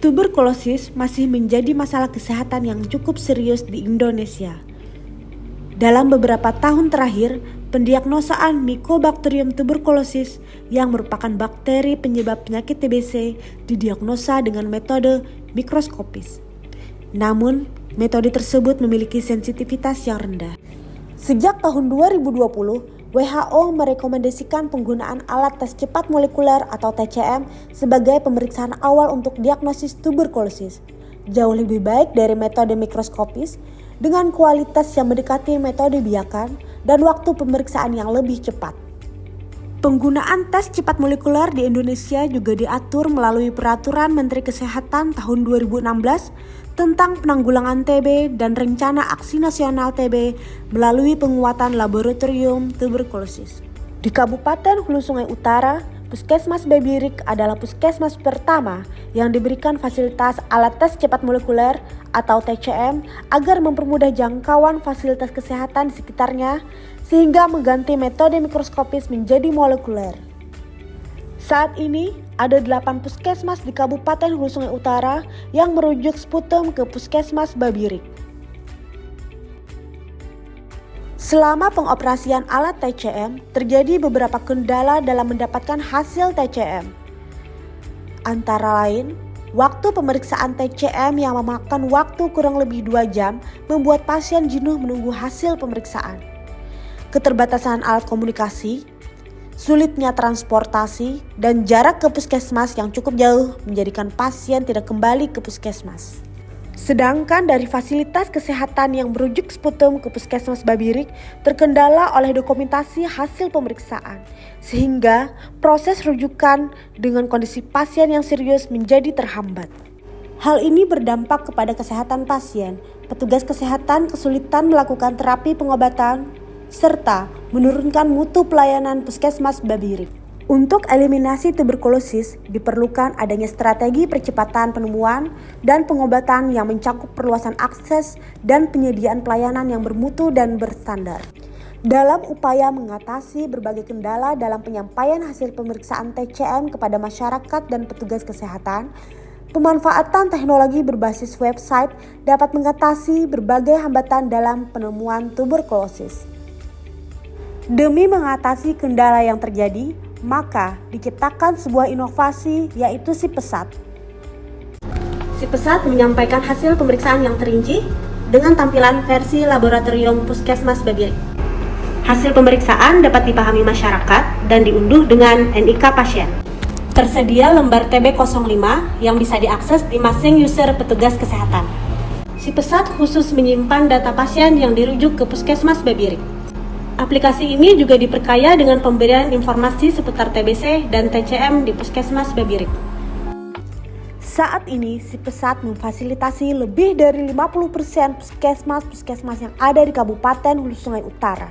Tuberkulosis masih menjadi masalah kesehatan yang cukup serius di Indonesia. Dalam beberapa tahun terakhir, pendiagnosaan Mycobacterium tuberculosis yang merupakan bakteri penyebab penyakit TBC didiagnosa dengan metode mikroskopis. Namun, metode tersebut memiliki sensitivitas yang rendah. Sejak tahun 2020, WHO merekomendasikan penggunaan alat tes cepat molekuler atau TCM sebagai pemeriksaan awal untuk diagnosis tuberkulosis. Jauh lebih baik dari metode mikroskopis dengan kualitas yang mendekati metode biakan dan waktu pemeriksaan yang lebih cepat. Penggunaan tes cepat molekuler di Indonesia juga diatur melalui Peraturan Menteri Kesehatan tahun 2016 tentang penanggulangan TB dan Rencana Aksi Nasional TB melalui penguatan laboratorium tuberkulosis. Di Kabupaten Hulu Sungai Utara, Puskesmas Babirik adalah puskesmas pertama yang diberikan fasilitas alat tes cepat molekuler atau TCM agar mempermudah jangkauan fasilitas kesehatan di sekitarnya sehingga mengganti metode mikroskopis menjadi molekuler. Saat ini, ada 8 puskesmas di Kabupaten Hulu Sungai Utara yang merujuk sputum ke Puskesmas Babirik. Selama pengoperasian alat TCM, terjadi beberapa kendala dalam mendapatkan hasil TCM. Antara lain, waktu pemeriksaan TCM yang memakan waktu kurang lebih 2 jam membuat pasien jenuh menunggu hasil pemeriksaan. Keterbatasan alat komunikasi, sulitnya transportasi, dan jarak ke puskesmas yang cukup jauh menjadikan pasien tidak kembali ke puskesmas. Sedangkan dari fasilitas kesehatan yang merujuk sputum ke Puskesmas Babirik terkendala oleh dokumentasi hasil pemeriksaan, sehingga proses rujukan dengan kondisi pasien yang serius menjadi terhambat. Hal ini berdampak kepada kesehatan pasien, petugas kesehatan kesulitan melakukan terapi pengobatan, serta menurunkan mutu pelayanan Puskesmas Babirik. Untuk eliminasi tuberkulosis, diperlukan adanya strategi percepatan penemuan dan pengobatan yang mencakup perluasan akses dan penyediaan pelayanan yang bermutu dan berstandar. Dalam upaya mengatasi berbagai kendala dalam penyampaian hasil pemeriksaan TCM kepada masyarakat dan petugas kesehatan, pemanfaatan teknologi berbasis website dapat mengatasi berbagai hambatan dalam penemuan tuberkulosis. Demi mengatasi kendala yang terjadi, maka diciptakan sebuah inovasi yaitu SIPESAT. SIPESAT menyampaikan hasil pemeriksaan yang terinci dengan tampilan versi laboratorium Puskesmas Babirik. Hasil pemeriksaan dapat dipahami masyarakat dan diunduh dengan NIK pasien. Tersedia lembar TB05 yang bisa diakses di masing user petugas kesehatan. SIPESAT khusus menyimpan data pasien yang dirujuk ke Puskesmas Babirik. Aplikasi ini juga diperkaya dengan pemberian informasi seputar TBC dan TCM di Puskesmas Babirik. Saat ini, SIPESAT memfasilitasi lebih dari 50% puskesmas yang ada di Kabupaten Hulu Sungai Utara.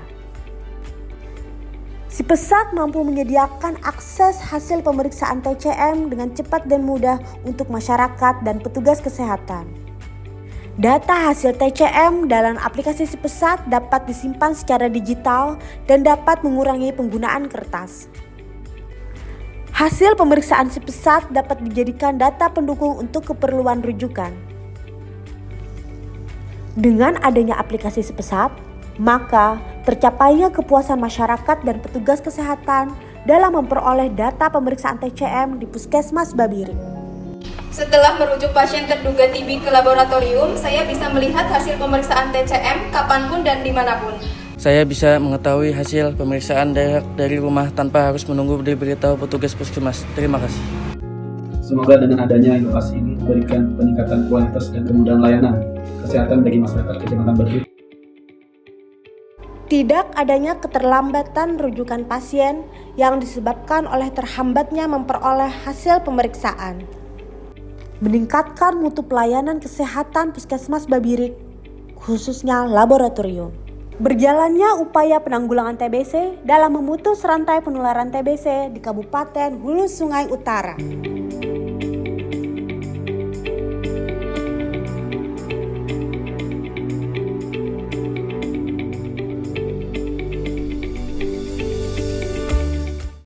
SIPESAT mampu menyediakan akses hasil pemeriksaan TCM dengan cepat dan mudah untuk masyarakat dan petugas kesehatan. Data hasil TCM dalam aplikasi SIPESAT dapat disimpan secara digital dan dapat mengurangi penggunaan kertas. Hasil pemeriksaan SIPESAT dapat dijadikan data pendukung untuk keperluan rujukan. Dengan adanya aplikasi SIPESAT, maka tercapainya kepuasan masyarakat dan petugas kesehatan dalam memperoleh data pemeriksaan TCM di Puskesmas Babirik. Setelah merujuk pasien terduga TB ke laboratorium, saya bisa melihat hasil pemeriksaan TCM kapanpun dan dimanapun. Saya bisa mengetahui hasil pemeriksaan dari rumah tanpa harus menunggu diberitahu petugas puskesmas. Terima kasih. Semoga dengan adanya inovasi ini memberikan peningkatan kualitas dan kemudahan layanan kesehatan bagi masyarakat Kecamatan Babirik. Tidak adanya keterlambatan rujukan pasien yang disebabkan oleh terhambatnya memperoleh hasil pemeriksaan. Meningkatkan mutu pelayanan kesehatan Puskesmas Babirik, khususnya laboratorium. Berjalannya upaya penanggulangan TBC dalam memutus rantai penularan TBC di Kabupaten Hulu Sungai Utara.